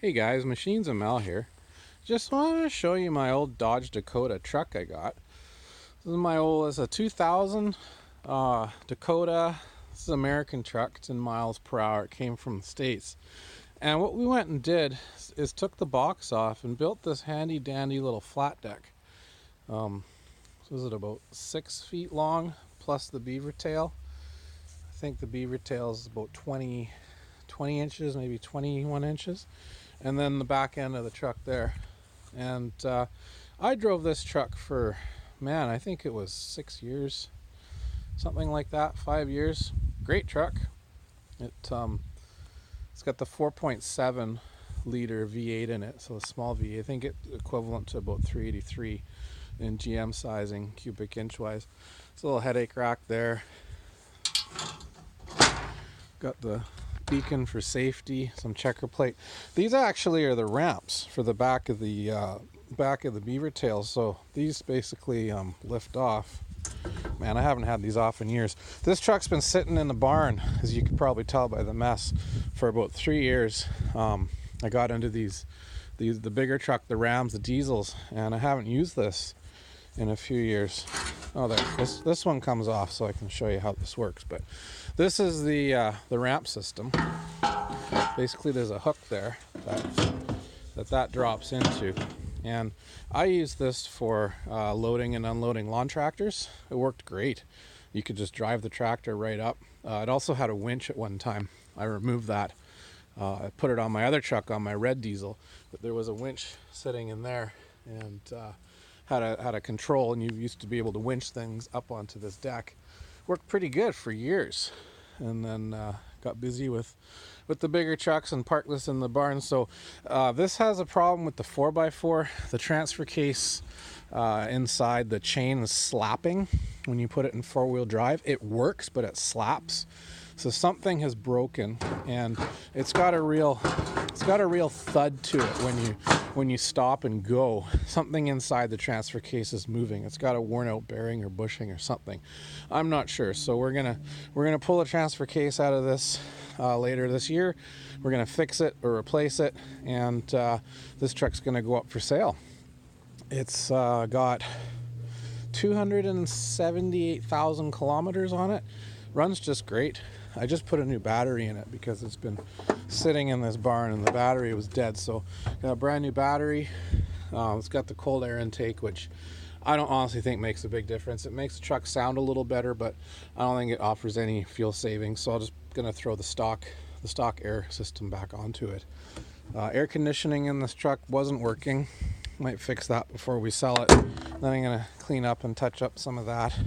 Hey guys, Machines and Mel here. Just wanted to show you my old Dodge Dakota truck I got. It's a 2000 Dakota. This is an American truck. It's in miles per hour. It came from the States. And what we went and did is took the box off and built this handy dandy little flat deck. So is it about 6 feet long plus the beaver tail? I think the beaver tail is about 20 inches, maybe 21 inches. And then the back end of the truck there. And I drove this truck for, I think it was 6 years, something like that, 5 years. Great truck. It's got the 4.7 liter V8 in it, so a small V8. I think it's equivalent to about 383 in GM sizing, cubic inch wise. It's a little headache rack there. Got the beacon for safety, some checker plate. These actually are the ramps for the back of the beaver tail, so these basically lift off. Man, I haven't had these off in years. This truck's been sitting in the barn, as you can probably tell by the mess, for about 3 years. I got into the bigger truck, the Rams, the diesels, and I haven't used this in a few years. Oh, there. This one comes off, so I can show you how this works. But this is the ramp system. Basically, there's a hook there that drops into, and I use this for loading and unloading lawn tractors. It worked great. You could just drive the tractor right up. It also had a winch at one time. I removed that. I put it on my other truck, on my red diesel, but there was a winch sitting in there, and had a control, and you used to be able to winch things up onto this deck. Worked pretty good for years, and then got busy with the bigger trucks and parked this in the barn. So this has a problem with the 4x4. The transfer case inside the chain is slapping when you put it in four-wheel drive. It works, but it slaps. So something has broken, and it's got a real thud to it when you stop and go. Something inside the transfer case is moving. It's got a worn out bearing or bushing or something. I'm not sure. So we're gonna pull the transfer case out of this later this year. We're gonna fix it or replace it, and this truck's gonna go up for sale. It's got 278,000 kilometers on it. Runs just great. I just put a new battery in it because it's been sitting in this barn and the battery was dead. So got a brand new battery. It's got the cold air intake, which I don't honestly think makes a big difference. It makes the truck sound a little better, but I don't think it offers any fuel savings. So I'm just gonna throw the stock air system back onto it. Air conditioning in this truck wasn't working. Might fix that before we sell it. Then I'm gonna clean up and touch up some of that.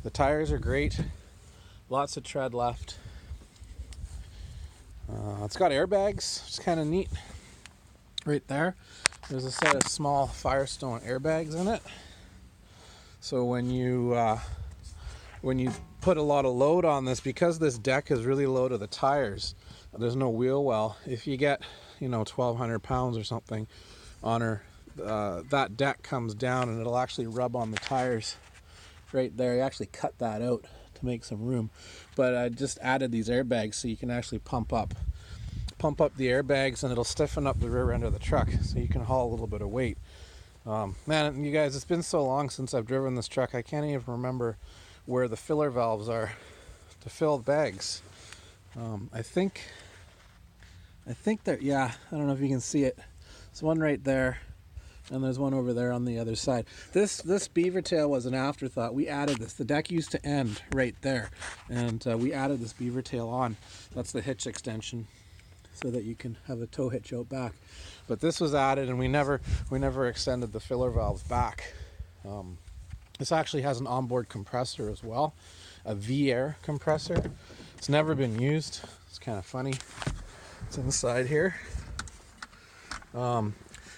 The tires are great. Lots of tread left. It's got airbags, which is kind of neat. Right there, there's a set of small Firestone airbags in it. So when you put a lot of load on this, because this deck is really low to the tires, there's no wheel well. If you get 1,200 pounds or something on her, that deck comes down and it'll actually rub on the tires right there. You actually cut that out to make some room, but I just added these airbags so you can actually pump up the airbags, and it'll stiffen up the rear end of the truck so you can haul a little bit of weight. Man, you guys, it's been so long since I've driven this truck, I can't even remember where the filler valves are to fill bags. I think they're, I don't know if you can see it. There's one right there, and there's one over there on the other side. This beaver tail was an afterthought. We added this. The deck used to end right there, and we added this beaver tail on. That's the hitch extension, so that you can have a tow hitch out back. But this was added, and we never extended the filler valves back. This actually has an onboard compressor as well, a V-air compressor. It's never been used. It's kind of funny. It's inside here.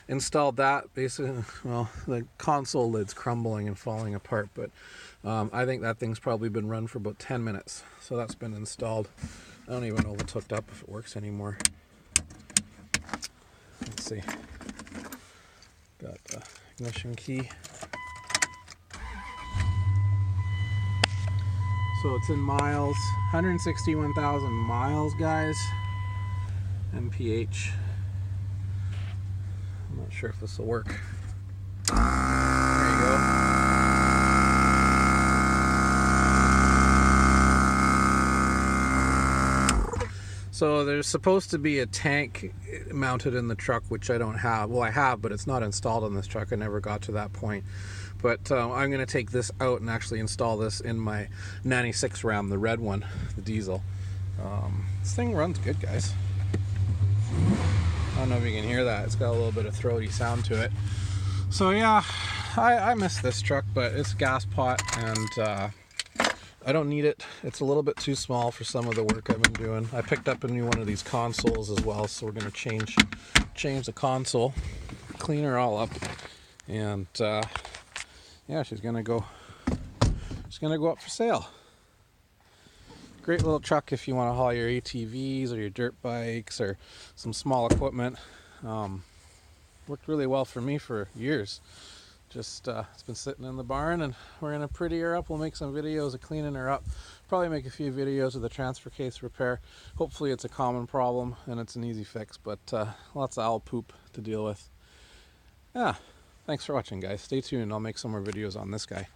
Installed that, basically, the console lid's crumbling and falling apart, but I think that thing's probably been run for about 10 minutes. So that's been installed. I don't even know if it's hooked up, if it works anymore. Let's see. Got the ignition key. So it's in miles, 161,000 miles, guys. MPH. Not sure if this will work. There you go. So there's supposed to be a tank mounted in the truck, which I don't have. Well, I have, but it's not installed on this truck. I never got to that point. But I'm going to take this out and actually install this in my 96 Ram, the red one, the diesel. This thing runs good, guys. I don't know if you can hear that. It's got a little bit of throaty sound to it. So yeah, I miss this truck, but it's a gas pot, and I don't need it. It's a little bit too small for some of the work I've been doing. I picked up a new one of these consoles as well, so we're going to change the console, clean her all up, and yeah, she's going to go up for sale. Great little truck if you want to haul your ATVs or your dirt bikes or some small equipment. Worked really well for me for years. Just it's been sitting in the barn, and we're gonna pretty her up. We'll make some videos of cleaning her up. Probably make a few videos of the transfer case repair. Hopefully it's a common problem and it's an easy fix, but lots of owl poop to deal with. Yeah, thanks for watching, guys. Stay tuned. I'll make some more videos on this guy,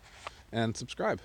and subscribe.